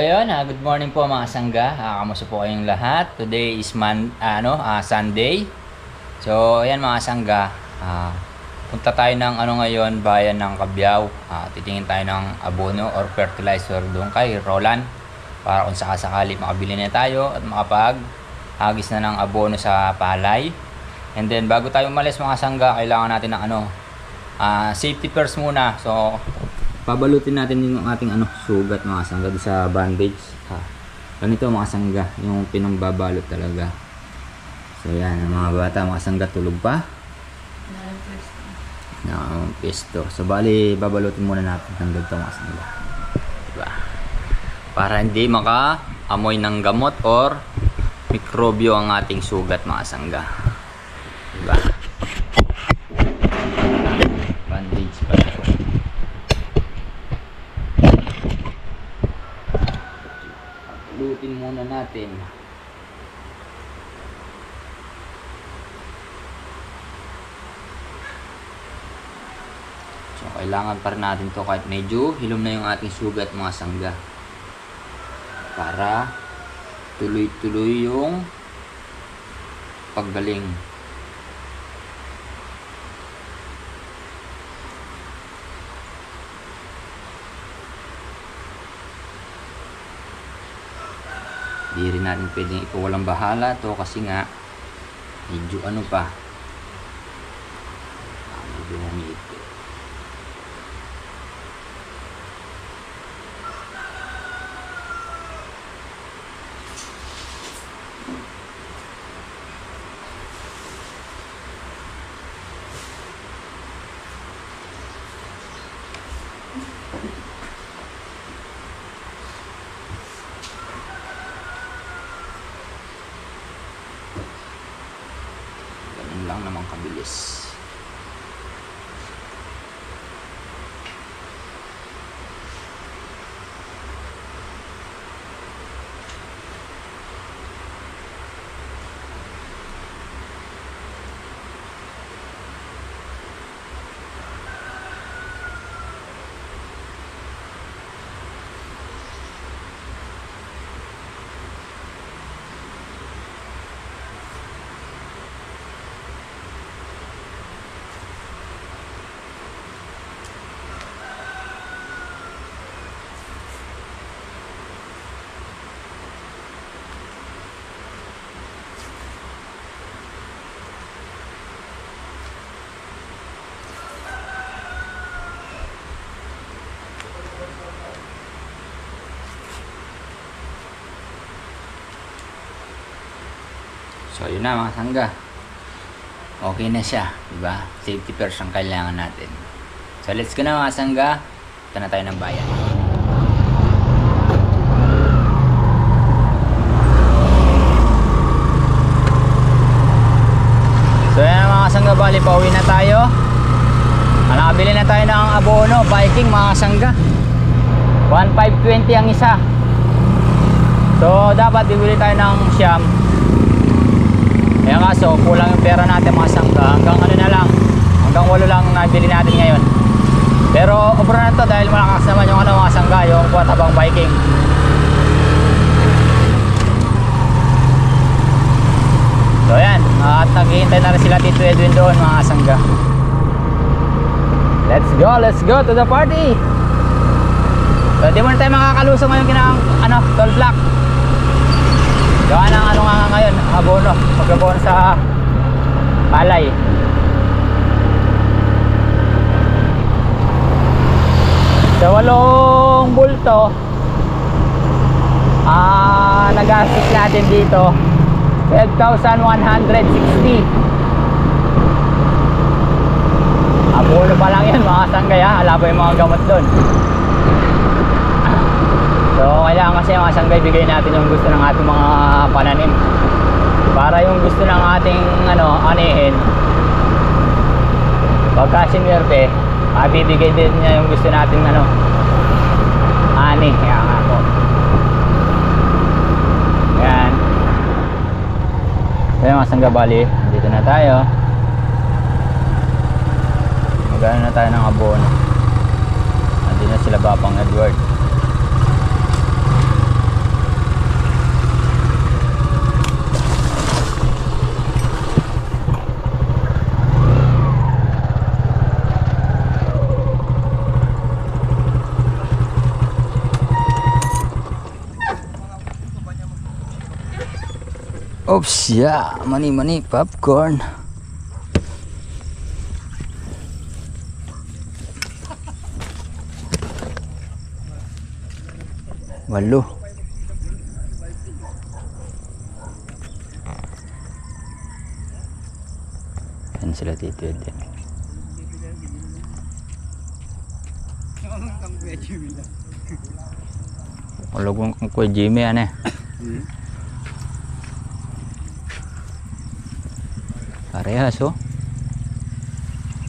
ayun, good morning po mga sangga. Kamusta po kayong lahat? Today is Sunday. So, ayan mga sangga. Punta tayo ng ngayon, bayan ng Cabiao. Titingin tayo ng abono or fertilizer doon kay Roland para kung sakasakali makabili na tayo at makapag-hagis na ng abono sa palay. And then bago tayo umalis mga sangga, kailangan natin ng safety first muna. So, pabalutin natin yung ating sugat mga sangga sa bandage. Ganito mga sangga, yung pinambabalot talaga. So yan, ang mga bata mga sangga tulog pa. Pesto. So bali, babalutin muna natin ng ganito mga sangga. Diba? Para hindi maka-amoy ng gamot or mikrobyo ang ating sugat mga sangga. Diba? Bandage pa ito. Lutin muna natin. So kailangan pa rin natin to kahit medyo hilom na yung ating sugat mga sangga para tuloy-tuloy yung paggaling. Di rin natin pwedeng ipawalang bahala to kasi nga medyo pa medyo humito. Lang naman kabilis. So yun na mga sangga, okay na siya, diba? Safety first ang kailangan natin. So let's go na mga sangga, punta na tayo ng bayan. So yan na mga sangga, bali pauwi na tayo. Nakabili na tayo ng abono, Viking mga sangga, 1,520 ang isa. So dapat bibili tayo ng siyam. Kaya kaso, kulang yung pera natin mga sangga. Hanggang hanggang 8 lang nabili natin ngayon. Pero obra na to dahil malakas naman yung mga sangga, yung Quatabang Viking. So yan, at naghihintay na rin sila Tito Edwin doon mga sangga. Let's go to the party. So di mo na tayo makakalusong ngayon kinang toll block. Gawa ng nga ngayon, abono, pag-abono sa palay. Sa 8 bulto, nag-assist natin dito 12,160. Abono pa lang yan mga sanggay, ala pa yung mga gamot doon. So kailangan kasi mga sanggay bigay natin yung gusto ng ating mga pananim para yung gusto ng ating anihin pagka sinwerte, bibigay din niya yung gusto natin ani. Kaya nga po yan. So yung mga sangga, bali dito na tayo, magano na tayo ng abono. Nandito na sila Bapang Edward. Oops, yeah. Mani popcorn. Walo. Yan sila titid. Walagong kang Kuya Jimmy ano eh. Parehas oh.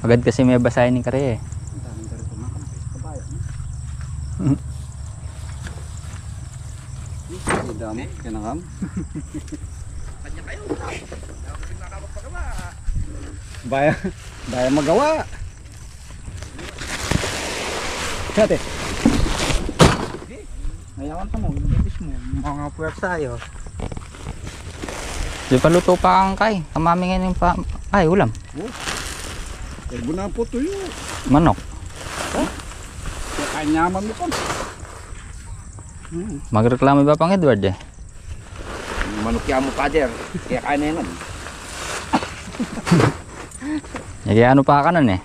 Agad kasi may basahin ng kare eh. Dami, kinangam. Kanya kayo. Nakapagpagawa. Baya magawa. Kate. Ngayawan ka mo, bitis mo. Mga puwersa ayo. Di pa luto pa kang kay. Kamami ngayon yung pa... Ay, ulam. Ergo na po to yun. Manok. Kaya kanyaman mo pa. Magreklamo ba pang Edward eh? Manukya mo, father. Kaya kaya nun. Ano pa ka nun eh?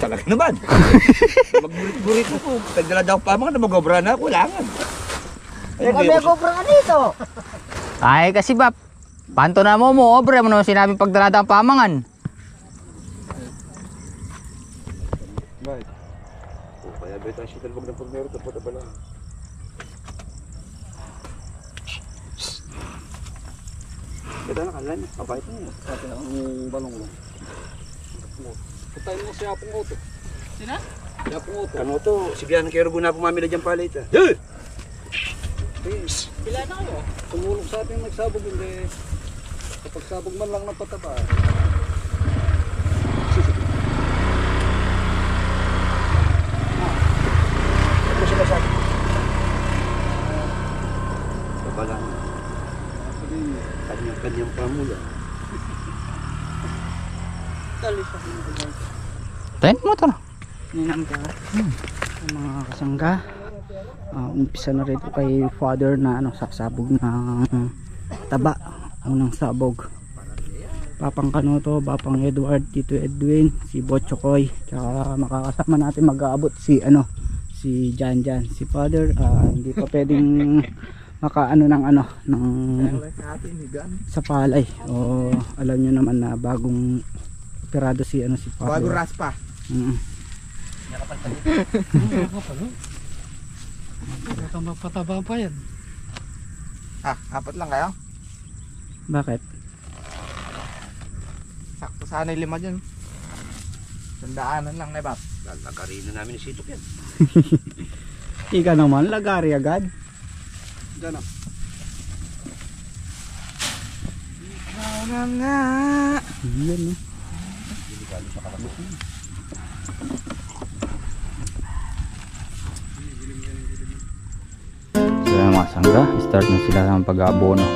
Talaga naman. Magburit-burit mo po. Tagdala daw pa mga na mag-obra na. Kulangan. Kaya kami mag-obra ka dito. Ay kasi ba, panto na mo obre mo naman sinabing pagdalada ang pamangan. Bakit? Kaya beto ang sitalbog ng pagmero. Tapos na pala. Ganda na kalan. Kapait mo. Pati ang balong mo. Patayin mo si Apong Oto. Sina? Si Apong Oto. Ano to? Sibihan kaya rugo na pumamila dyan pala ito. Pila na kayo? Tumulong sa ating nagsabog hindi. Kapag sabog man lang ng pataba. Ano sila sabi? Kabalang. Kanyang pamula. Dali sa akin. Tayin mo to. Ninang ka. Mga kasangga. Umpisa na rito kay father na sasabog ng taba. Unang sabog. Papang Kanoto, Papang Edward, Tito Edwin, si Botchokoy. Tsaka makakasama natin mag-aabot si si Jan, si father. Hindi pa pwedeng makaano ng sa palay. O alam nyo naman na bagong operado si si father. Bago raspa. Pataba pa yan. Apat lang kayo? Bakit? Sakto sana yung 5 dyan. Sandaanan lang na bap. Lagarin na namin ni Sitok yan. Ika naman, lagari agad. Diyan o. Nga. Yan no. So yung mga sangga, start na sila ng pag-aabono.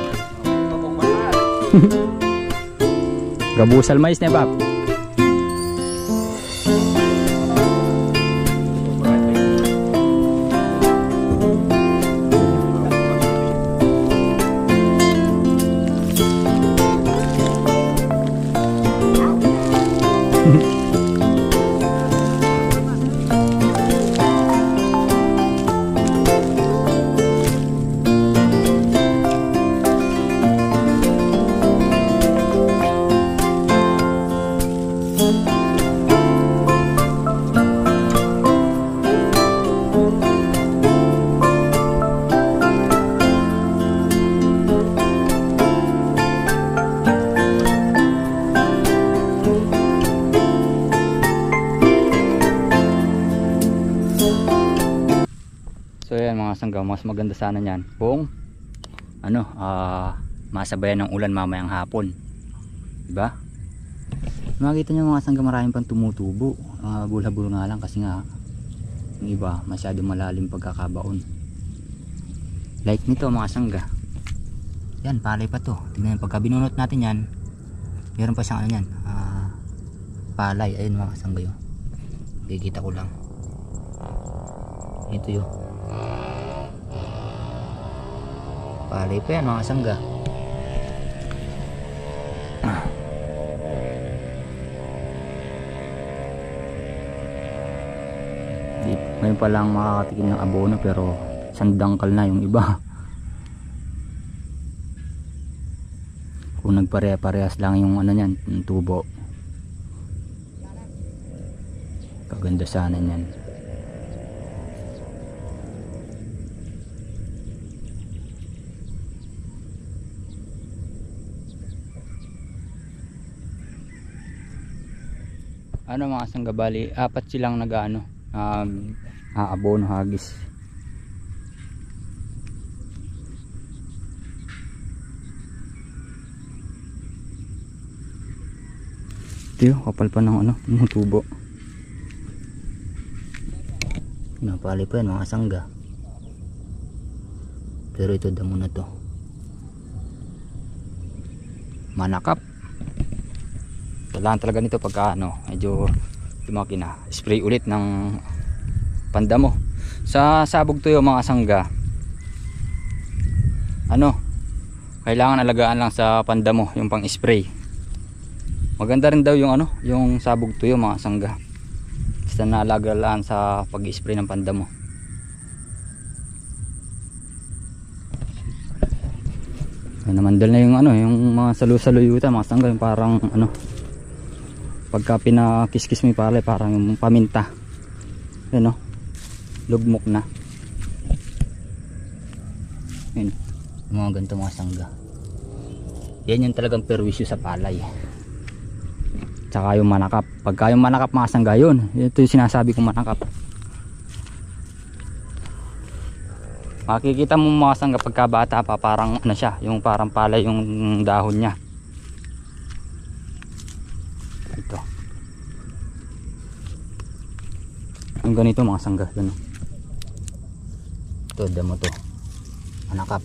Gabusal mais na Pap. So yan mga sangga, mas maganda sana niyan kung masabayan ng ulan mamayang hapon. Diba? Makikita nyo mga sangga, maraming pang tumutubo. Bulhabul nga lang kasi nga yung iba masyado malalim pagkakabaon. Like nito mga sangga. Yan, palay pa to. Tingnan, pagka binunot natin yan, meron pa siyang yan, palay. Ayun mga sangga yun. Kikita ko lang. Ito yun. Palay pa yan mga sangga. ngayon pa lang makakatikim ng abono pero sandangkal na yung iba. Kung nagpare-parehas lang yung ano niyan, yung tubo. Kaganda sana niyan. Ano mga sanggabali, 4 silang nag-ano, abono hagis. Ito kapal pa ng ano, ng tubo. Napali pa yan mga sangga. Pero ito damo na to. Manakap. Kailangan talaga nito pagka ano, medyo lumaki na. Spray ulit ng pandamo. Sa sabog tuyo mga sangga, ano, kailangan alagaan lang sa pandamo yung pang spray. Maganda rin daw yung ano, yung sabog tuyo mga sangga. Basta naalagaan sa pag-spray ng pandamo. Ay namandal na yung ano, yung mga salu-saluyutan mga sangga, yung parang ano, pagka pinakiskis mo yung palay parang yung paminta. Yan o, lugmok na. Yan, yung mga ganito mga sangga. Yan yung talagang perwisyo sa palay. Tsaka yung manakap. Pagka yung manakap mga sangga, yun, ito yung sinasabi kong manakap. Makikita mo mga sangga pagka bata pa parang ano siya, yung parang palay yung dahon niya. Ito. Ang ganito mga sangga, yun. Ito, damo to. Manakap.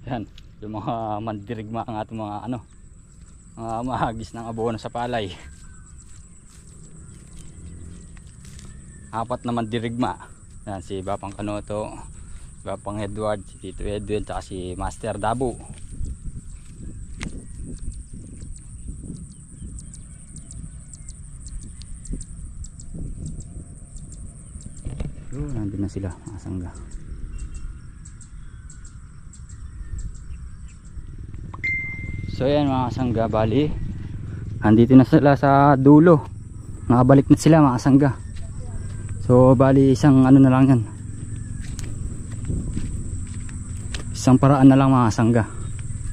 Yan, yung mga mandirigma ang ating mga ano, mga mahagis ng abono sa palay. 4 na mandirigma. Yan, si Bapang Kanoto, Bapang Edward, si Tito Edwin, at si Master Dabu. Nandun na sila mga sangga. So yan mga sangga, bali andito na sila sa dulo. Nakabalik na sila mga sangga. So bali isang ano na lang yan, isang paraan na lang mga sangga,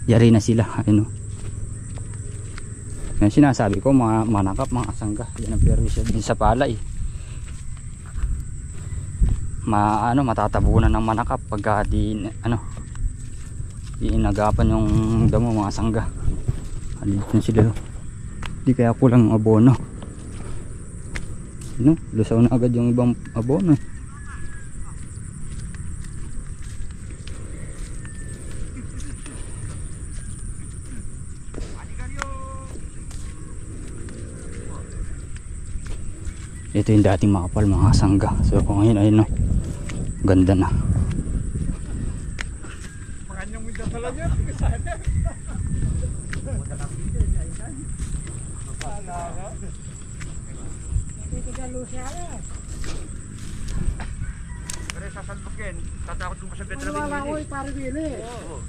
yari na sila. Ayun, yan sinasabi ko, mga manakap mga sangga. Yan ang perwisyo din sa palay. Matatabunan ng manakap pagka di ano, inagapan yung damo mga sangga. Andito na sila. Di kaya kulang ang abono. No, lusaw na agad yung ibang abono. Ito yung dating makapal mga sangga. So kung ngayon ayun, no, ganda na. Pero sasalbakin, tatakot ko pa sa betra din. Wala ko pare bili. Oo.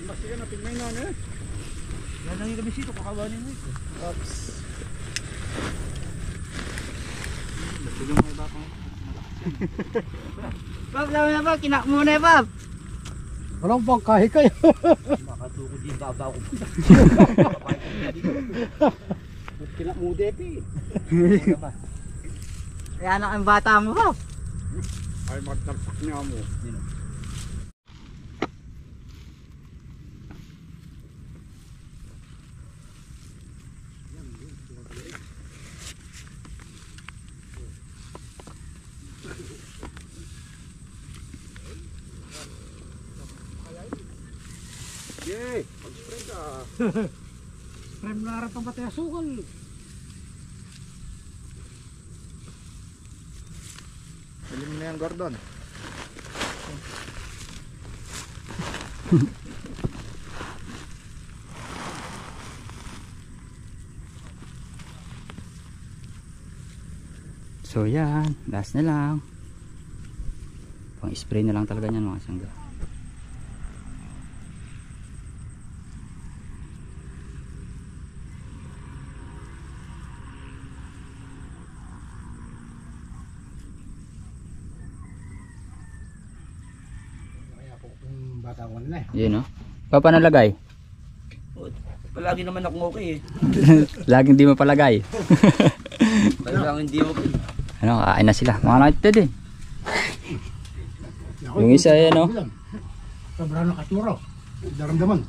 Basta natin may nana. Yan lang yung kamisito, kakawanin mo ito. Oops. Tulong mo iba ko. Bob, lama na Bob, kinak mo na Bob. Walang pangkahi kayo. Makatukod yung babaw ko. Kinak mo depi. Kaya anak ang bata mo Bob. Ay magtarpak niya mo. Yay! Mag-spray ka! Spray mo na harap ang patay asukal. Bili mo na yan, Gordon. So yan, last na lang. Pang spray na lang talaga yan mga sangga. Bata ko na Yun no. Papa nalagay. Palagi naman akong okay eh. Laging di mo palagay. Talagang hindi okay. Ano, kain na sila. Mga natin din. Yung isa yan no. Sobrang nakaturo. Daramdaman.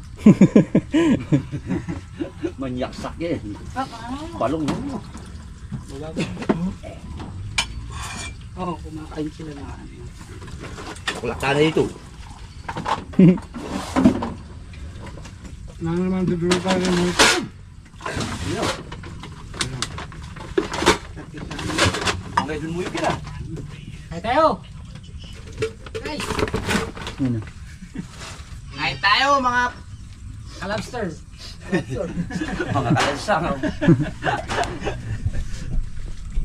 Manyak eh. Balong mo. Oo, kumakain sila na ano. Kulakta na ito. Na naman duduro tayo mo ito. Ngay dun mo yung kira. Ay tayo. Guys. Ano? Ay tayo mga kalabster. Mga kalansang.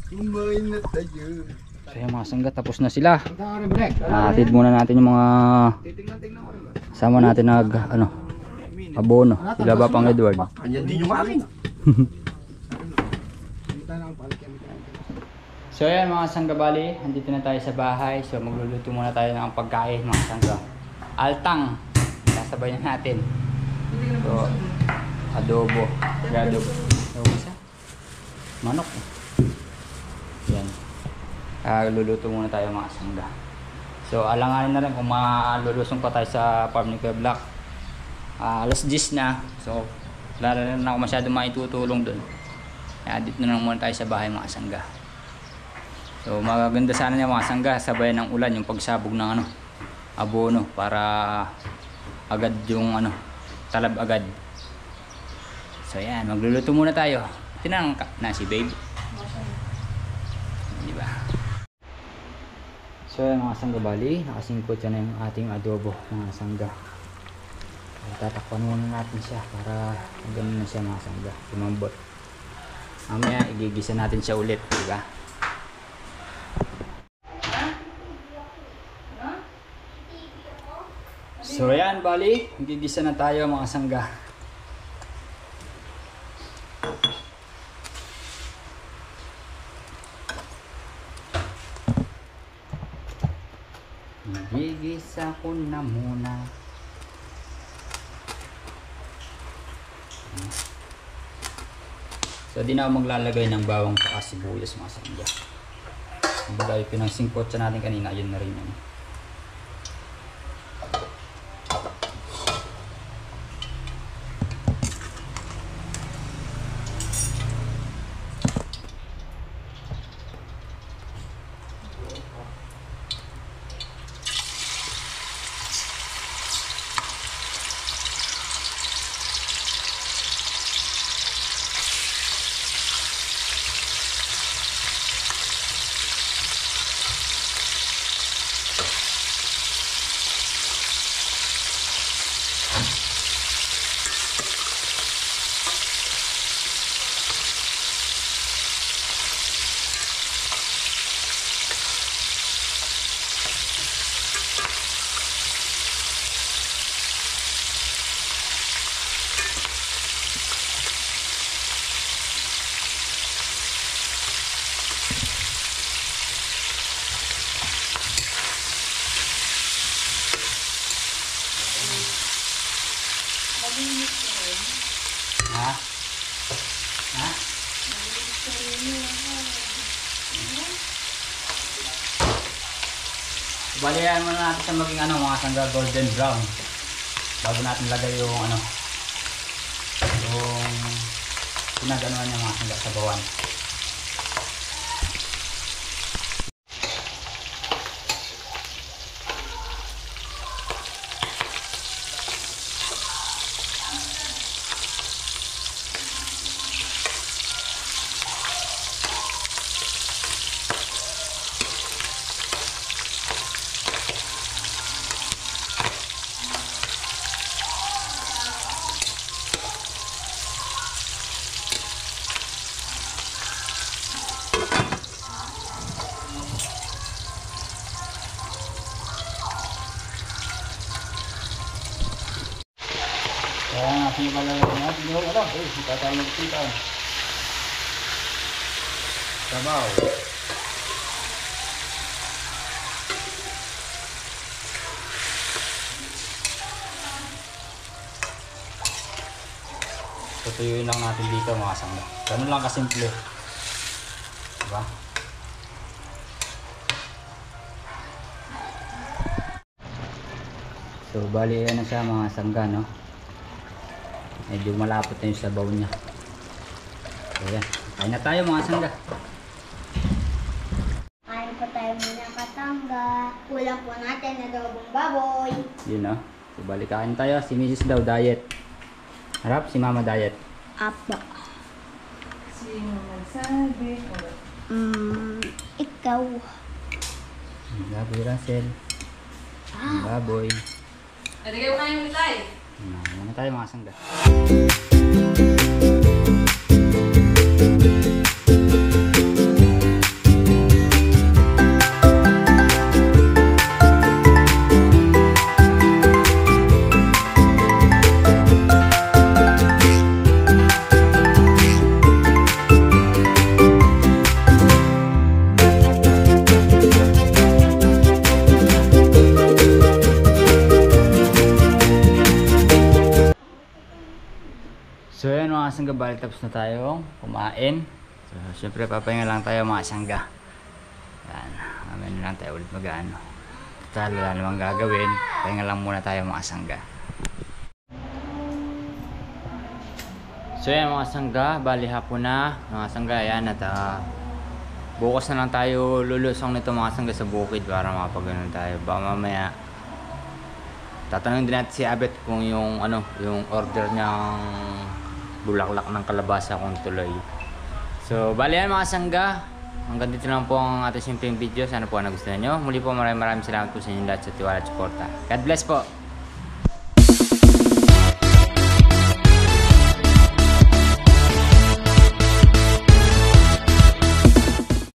Kumain na tayo. So yung mga sangga tapos na sila. Atid muna natin yung mga sama natin nag ano abono. Sila ba pang Edward? Kanya din yung akin. So ayan mga sangga bali, andito na tayo sa bahay. So magluluto muna tayo ng pagkain mga sangga. Altang, sasabay na natin. So adobo, adobo. So, manok. Yan. Luluto muna tayo mga sangga. So alanganin na rin kung malulusong pa tayo sa farm ni Kuya Black. Alas 10 na. So wala na rin ako masyadong maitutulong doon. Kaya dito na lang muna tayo sa bahay mga sangga. So maganda sana niya mga sangga, sabay ng ulan yung pagsabog ng ano abono para agad yung ano talab agad. So yan, magluluto muna tayo. Tinang na si babe. Di ba? So yan mga sangga bali, nakasingkot na yung ating adobo mga sangga. Tatakpan muna natin siya para ganun na siya mga sangga, lumambot. Mamaya igigisa natin siya ulit, di ba? So yan bali, igigisa na tayo mga sangga. Igigisa ko na muna. So di na ako maglalagay ng bawang saka sibuyas mga sangga. Kumbaga yung pinagsingkot sa natin kanina, yun na rin yun. Ha? Ha? Balihan muna natin siya maging ano, mga sangga golden brown bago natin lagay yung ano yung pinaganoan niya mga sangga sa bawan. yung malalagyan natin. Yung wala, hindi tayo magkita. Sabaw. Tutuyuin lang natin dito mga sangga. Ganun lang kasimple. Diba? So bali yan na siya mga sangga, no? Medyo malapot na yung sabaw niya. So yan, kain na tayo mga sangga. Kain po tayo muna katangga. Kulang po natin na adobong baboy. Yun, no? So bali kain tayo. Si Mrs. daw diet. Harap, si Mama diet. Apo. Sino nagsabi? Ikaw. Baboy Russell. Baboy. Nalagay mo na yung litay. Ano tayo mga sangga. So yan mga sangga, bali tapos na tayo kumain. So syempre papahinga lang tayo mga sangga. Yan, mamaya na lang tayo ulit mag-ano. Total wala namang gagawin, pahinga lang muna tayo mga sangga. So yan mga sangga, bali hapon na mga sangga. Yan at bukas na lang tayo lulusong nito mga sangga sa bukid para makapag-ano tayo. Baka mamaya tatanungin din natin si Abet kung yung ano, yung order niyang bulaklak ng kalabasa kung tuloy. So bali yan mga sangga, hanggang dito lang po ang ating simpleng video. Sana po nagustuhan nyo. Muli po maraming salamat po sa inyo lahat sa tiwala at suporta. God bless po.